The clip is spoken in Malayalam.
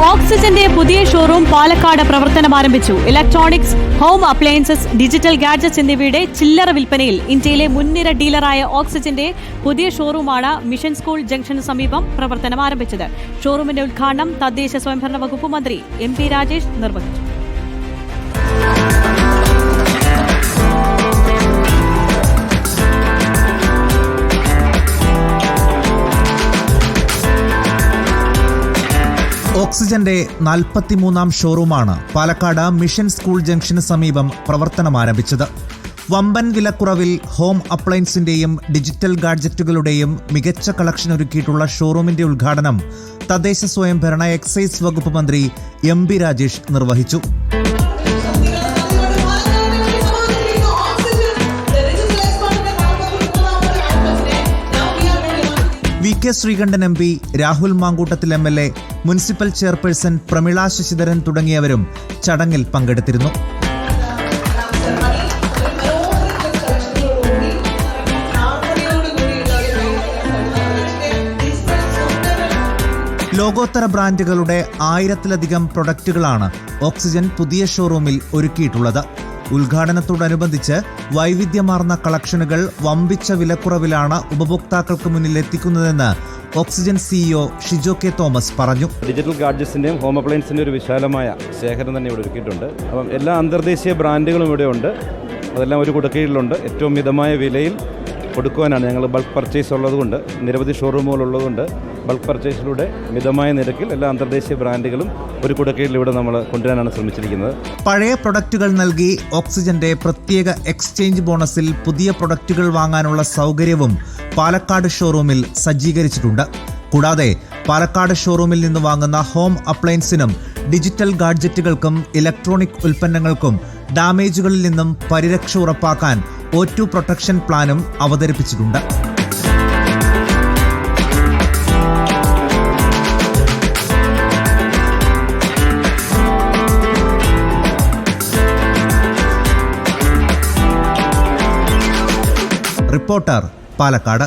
ഓക്സിജന്റെ പുതിയ ഷോറൂം പാലക്കാട് പ്രവർത്തനം ആരംഭിച്ചു. Electronics, home appliances, digital gadgets എന്നിവയുടെ ചില്ലറ വിൽപ്പനയിൽ ഇന്ത്യയിലെ മുൻനിര ഡീലറായ ഓക്സിജന്റെ പുതിയ ഷോറൂമാണ് മിഷൻ സ്കൂൾ ജംഗ്ഷന് സമീപം പ്രവർത്തനം ആരംഭിച്ചത്. ഷോറൂമിന്റെ ഉദ്ഘാടനം തദ്ദേശ സ്വയംഭരണ വകുപ്പ് മന്ത്രി MP രാജേഷ് നിർവഹിച്ചു. ഓക്സിജന്റെ 43ാം ഷോറൂമാണ് പാലക്കാട് മിഷൻ സ്കൂൾ ജംഗ്ഷന് സമീപം പ്രവർത്തനം ആരംഭിച്ചത്. വമ്പൻ വിലക്കുറവിൽ ഹോം അപ്ലയൻസിന്റെയും ഡിജിറ്റൽ ഗാഡ്ജറ്റുകളുടെയും മികച്ച കളക്ഷൻ ഒരുക്കിയിട്ടുള്ള ഷോറൂമിന്റെ ഉദ്ഘാടനം തദ്ദേശ സ്വയംഭരണ എക്സൈസ് വകുപ്പ് മന്ത്രി MP രാജേഷ് നിർവഹിച്ചു. VK Sreekandan MP, Rahul Mamkootathil MLA, municipal chairperson Pramila Sasidharan തുടങ്ങിയവരും ചടങ്ങിൽ പങ്കെടുത്തിരുന്നു. ലോകോത്തര ബ്രാൻഡുകളുടെ 1000-ലധികം പ്രൊഡക്റ്റുകളാണ് ഓക്സിജൻ പുതിയ ഷോറൂമിൽ ഒരുക്കിയിട്ടുള്ളത്. ഉദ്ഘാടനത്തോടനുബന്ധിച്ച് വൈവിധ്യമാർന്ന കളക്ഷനുകൾ വമ്പിച്ച വിലക്കുറവിലാണ് ഉപഭോക്താക്കൾക്ക് മുന്നിൽ എത്തിക്കുന്നതെന്ന് Oxygen CEO Shijo K Thomas പറഞ്ഞു. ഡിജിറ്റൽ ഗാഡ്ജറ്റ്സിൻ്റെയും ഹോം അപ്ലയൻസിൻ്റെ ഒരു വിശാലമായ ശേഖരം തന്നെ ഇവിടെ ഒരുക്കിയിട്ടുണ്ട്. അപ്പം എല്ലാ അന്തർദേശീയ ബ്രാൻഡുകളും ഇവിടെ ഉണ്ട്. അതെല്ലാം ഒരു കുടക്കീഴിലുണ്ട്. ഏറ്റവും മിതമായ വിലയിൽ കൊടുക്കുവാനാണ് ഞങ്ങൾ ബൾക്ക് പർച്ചേസ് ഉള്ളതുകൊണ്ട്, നിരവധി ഷോറൂമുകളുള്ളതുകൊണ്ട് ബൾക്ക് പർച്ചേസിലൂടെ മിതമായ നിരക്കിൽ എല്ലാ അന്തർദേശീയ ബ്രാൻഡുകളും ഒരു കുടക്കീഴിൽ ഇവിടെ നമ്മൾ കൊണ്ടുവരാനാണ് ശ്രമിച്ചിരിക്കുന്നത്. പഴയ പ്രൊഡക്റ്റുകൾ നൽകി ഓക്സിജന്റെ പ്രത്യേക എക്സ്ചേഞ്ച് ബോണസിൽ പുതിയ പ്രൊഡക്റ്റുകൾ വാങ്ങാനുള്ള സൗകര്യവും പാലക്കാട് ഷോറൂമിൽ സജ്ജീകരിച്ചിട്ടുണ്ട്. കൂടാതെ പാലക്കാട് ഷോറൂമിൽ നിന്ന് വാങ്ങുന്ന ഹോം അപ്ലയൻസിനും ഡിജിറ്റൽ ഗാഡ്ജറ്റുകൾക്കും ഇലക്ട്രോണിക് ഉൽപ്പന്നങ്ങൾക്കും ഡാമേജുകളിൽ നിന്നും പരിരക്ഷ ഉറപ്പാക്കാൻ O2 പ്രൊട്ടക്ഷൻ പ്ലാനും അവതരിപ്പിച്ചിട്ടുണ്ട്. റിപ്പോർട്ടർ, പാലക്കാട്.